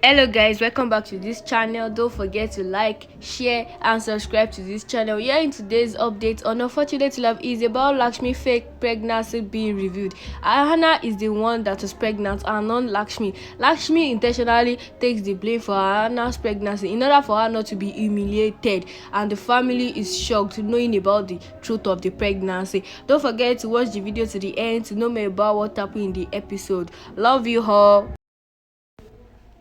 Hello guys, welcome back to this channel. Don't forget to like, share and subscribe to this channel. Here in today's update on Unfortunate Love is about Lakshmi fake pregnancy being revealed. Ahana is the one that was pregnant and not Lakshmi. Lakshmi intentionally takes the blame for Ahana's pregnancy in order for her not to be humiliated, and the family is shocked knowing about the truth of the pregnancy. Don't forget to watch the video to the end to know more about what happened in the episode. Love you all.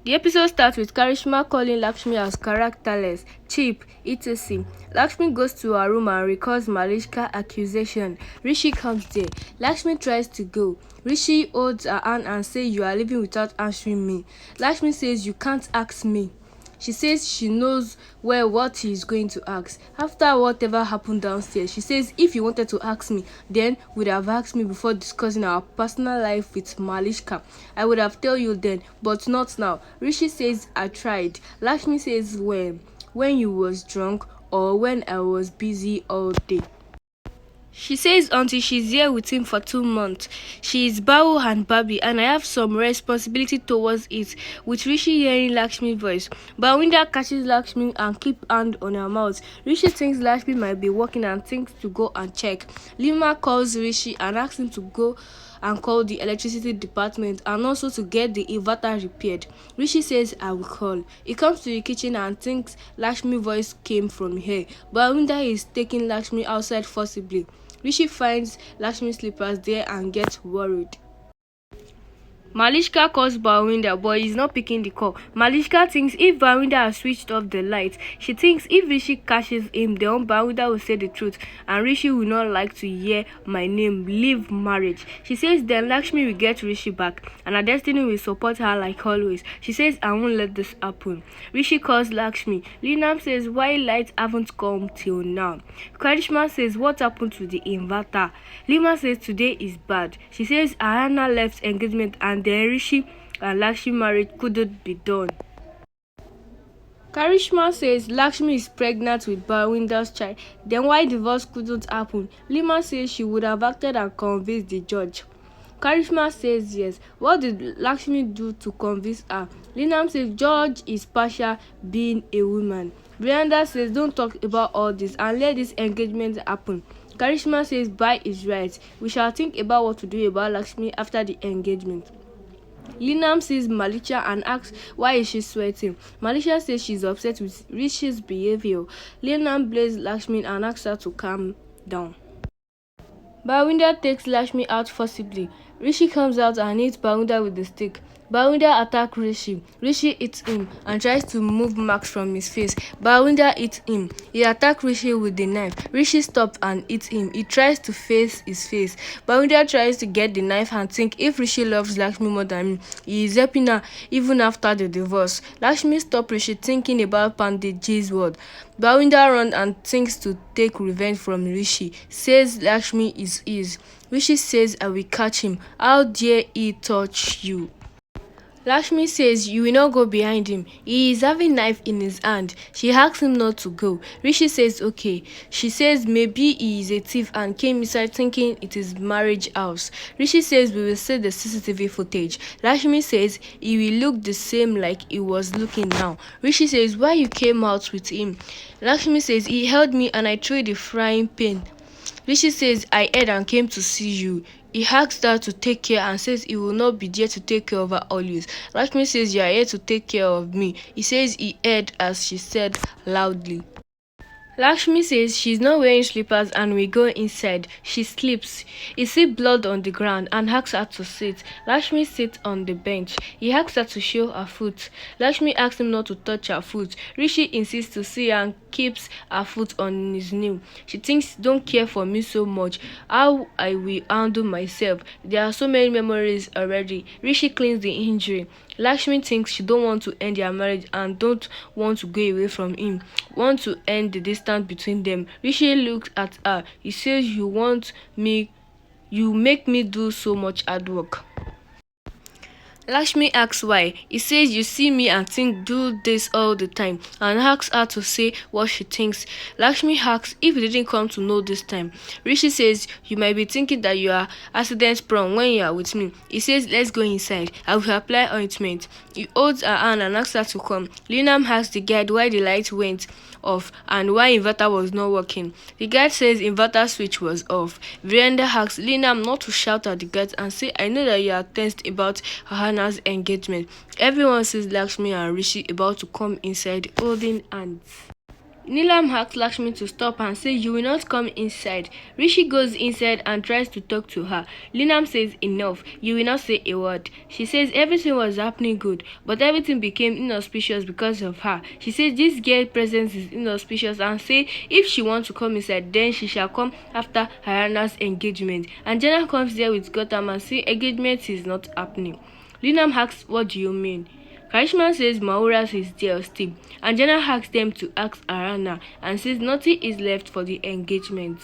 The episode starts with Karishma calling Lakshmi as characterless, cheap, etc. Lakshmi goes to her room and recalls Malishka's accusation. Rishi comes there. Lakshmi tries to go. Rishi holds her hand and says, "You are leaving without answering me." Lakshmi says, "You can't ask me." She says she knows well what he is going to ask. After whatever happened downstairs, she says, "If you wanted to ask me, then would have asked me before discussing our personal life with Malishka. I would have told you then, but not now." Rishi says, "I tried." Lakshmi says, when you was drunk or when I was busy all day." She says until she's here with him for 2 months. She is Bahu and Babi and I have some responsibility towards it. With Rishi hearing Lakshmi's voice, Bawinda catches Lakshmi and keeps hand on her mouth. Rishi thinks Lakshmi might be working and thinks to go and check. Lima calls Rishi and asks him to go and call the electricity department and also to get the inverter repaired. Rishi says, "I will call." He comes to the kitchen and thinks Lakshmi's voice came from here. Bawinda is taking Lakshmi outside forcibly. Rishi finds Lakshmi's slippers there and gets worried. Malishka calls Bawinda, but he's not picking the call. Malishka thinks if Bawinda has switched off the light, she thinks if Rishi catches him, then Bawinda will say the truth, and Rishi will not like to hear "my name, leave marriage." She says then Lakshmi will get Rishi back, and her destiny will support her like always. She says, "I won't let this happen." Rishi calls Lakshmi. Linam says, "Why lights haven't come till now?" Karishma says, "What happened to the inverter?" Lima says, "Today is bad." She says Ahana left engagement and then Rishi and Lakshmi marriage couldn't be done. Karishma says Lakshmi is pregnant with Bawinda's child. Then why divorce couldn't happen? Lima says she would have acted and convinced the judge. Karishma says yes. What did Lakshmi do to convince her? Linam says judge is partial being a woman. Brianda says don't talk about all this and let this engagement happen. Karishma says Bai is right. We shall think about what to do about Lakshmi after the engagement. Linam sees Malisha and asks why is she sweating. Malisha says she's upset with Rishi's behavior. Linam blames Lakshmi and asks her to calm down. Bawinda takes Lakshmi out forcibly. Rishi comes out and hits Bawinda with the stick. Bawinda attacks Rishi. Rishi hits him and tries to move marks from his face. Bawinda hits him. He attacks Rishi with the knife. Rishi stops and hits him. He tries to face his face. Bawinda tries to get the knife and thinks if Rishi loves Lakshmi more than him, he is helping her even after the divorce. Lakshmi stops Rishi thinking about Panditji's word. Bawinda runs and thinks to take revenge from Rishi. Says Lakshmi is his. Rishi says, "I will catch him. How dare he touch you?" Lakshmi says you will not go behind him. He is having knife in his hand. She asks him not to go. Rishi says okay. She says maybe he is a thief and came inside thinking it is marriage house. Rishi says we will see the CCTV footage. Lakshmi says he will look the same like he was looking now. Rishi says why you came out with him. Lakshmi says he held me and I threw the frying pan. Rishi says I heard and came to see you. He asks her to take care and says he will not be there to take care of her always. Lakshmi says you are here to take care of me. He says he heard as she said loudly. Lakshmi says she's not wearing slippers and we go inside. She sleeps. He sees blood on the ground and asks her to sit. Lakshmi sits on the bench. He asks her to show her foot. Lakshmi asks him not to touch her foot. Rishi insists to see her and keeps her foot on his knee. She thinks don't care for me so much. How I will handle myself. There are so many memories already. Rishi cleans the injury. Lakshmi thinks she don't want to end their marriage and don't want to go away from him. Want to end the distance between them. Rishi looks at her. He says you make me do so much hard work. Lakshmi asks why. He says, "You see me and think do this all the time," and asks her to say what she thinks. Lakshmi asks if he didn't come to know this time. Rishi says, "You might be thinking that you are accident prone when you are with me." He says, "Let's go inside. I will apply ointment." He holds her hand and asks her to come. Linam asks the guide why the light went off and why inverter was not working. The guide says inverter switch was off. Virender asks Linam not to shout at the guide and say, "I know that you are tensed about Hana's engagement." Everyone sees Lakshmi and Rishi about to come inside holding hands. Neelam asks Lakshmi to stop and says, "You will not come inside." Rishi goes inside and tries to talk to her. Neelam says, "Enough, you will not say a word." She says everything was happening good, but everything became inauspicious because of her. She says this girl's presence is inauspicious and say if she wants to come inside, then she shall come after Harana's engagement. And Jenna comes there with Gotham and says engagement is not happening. Neelam asks, "What do you mean?" Karishma says Maurus is there still, and Jenna asks them to ask Arana and says nothing is left for the engagement.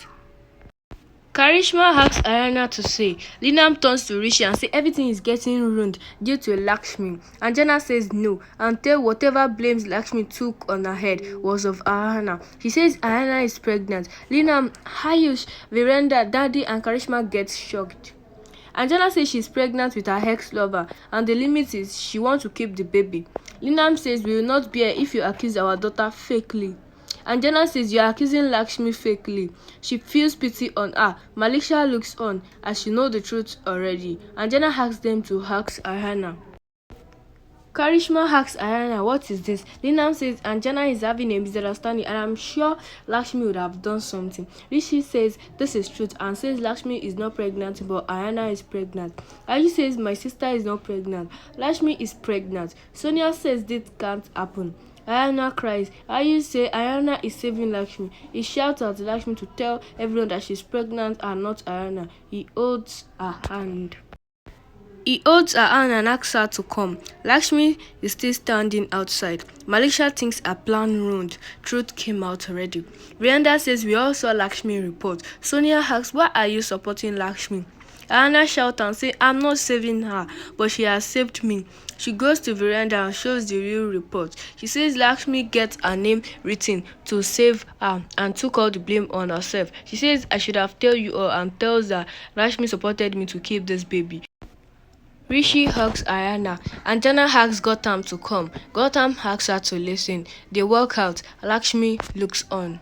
Karishma asks Arana to say. Linam turns to Rishi and says everything is getting ruined due to Lakshmi, and Jenna says no and tell whatever blames Lakshmi took on her head was of Arana. She says Arana is pregnant. Linam, Hayush, Virender, Daddy and Karishma gets shocked. Angela says she's pregnant with her ex-lover and the limit is she wants to keep the baby. Linam says we will not bear if you accuse our daughter fakely. Angela says you are accusing Lakshmi fakely. She feels pity on her. Malisha looks on as she knows the truth already. Angela asks them to ask Ahana. Karishma asks Ayana, "What is this?" Linam says Anjana is having a misunderstanding and I'm sure Lakshmi would have done something. Rishi says this is truth and says Lakshmi is not pregnant but Ayana is pregnant. Ayu says my sister is not pregnant. Lakshmi is pregnant. Sonia says this can't happen. Ayana cries. Ayu says Ayana is saving Lakshmi. He shouts at Lakshmi to tell everyone that she's pregnant and not Ayana. He holds her hand. He holds her hand and asks her to come. Lakshmi is still standing outside. Malisha thinks her plan ruined. Truth came out already. Virender says we all saw Lakshmi report. Sonia asks, "Why are you supporting Lakshmi?" Anna shouts and says, "I'm not saving her, but she has saved me." She goes to Virender and shows the real report. She says Lakshmi gets her name written to save her and took all the blame on herself. She says I should have told you all and tells her Lakshmi supported me to keep this baby. Rishi hugs Ayana. Anjana asks Gotham to come. Gotham asks her to listen. They walk out. Lakshmi looks on.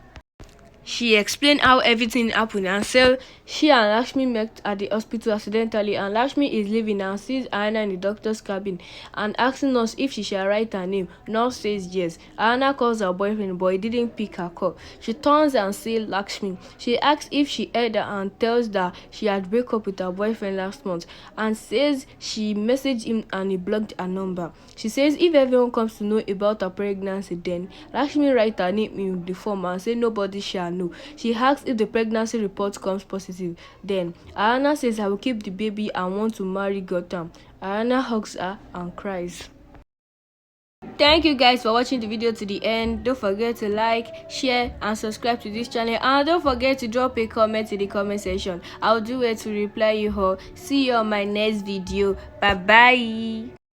She explained how everything happened and said she and Lakshmi met at the hospital accidentally and Lakshmi is leaving and sees Anna in the doctor's cabin and asking us if she shall write her name. Nurse says yes. Anna calls her boyfriend but he didn't pick her call. She turns and sees Lakshmi. She asks if she heard her and tells that she had broken up with her boyfriend last month and says she messaged him and he blocked her number. She says if everyone comes to know about her pregnancy then Lakshmi write her name in the form and say nobody shall know. She asks if the pregnancy report comes positive. Then Anna says I will keep the baby and want to marry Gotham. Anna hugs her and cries. Thank you guys for watching the video to the end. Don't forget to like, share and subscribe to this channel and don't forget to drop a comment in the comment section. I'll do it to reply you all. See you on my next video. Bye bye.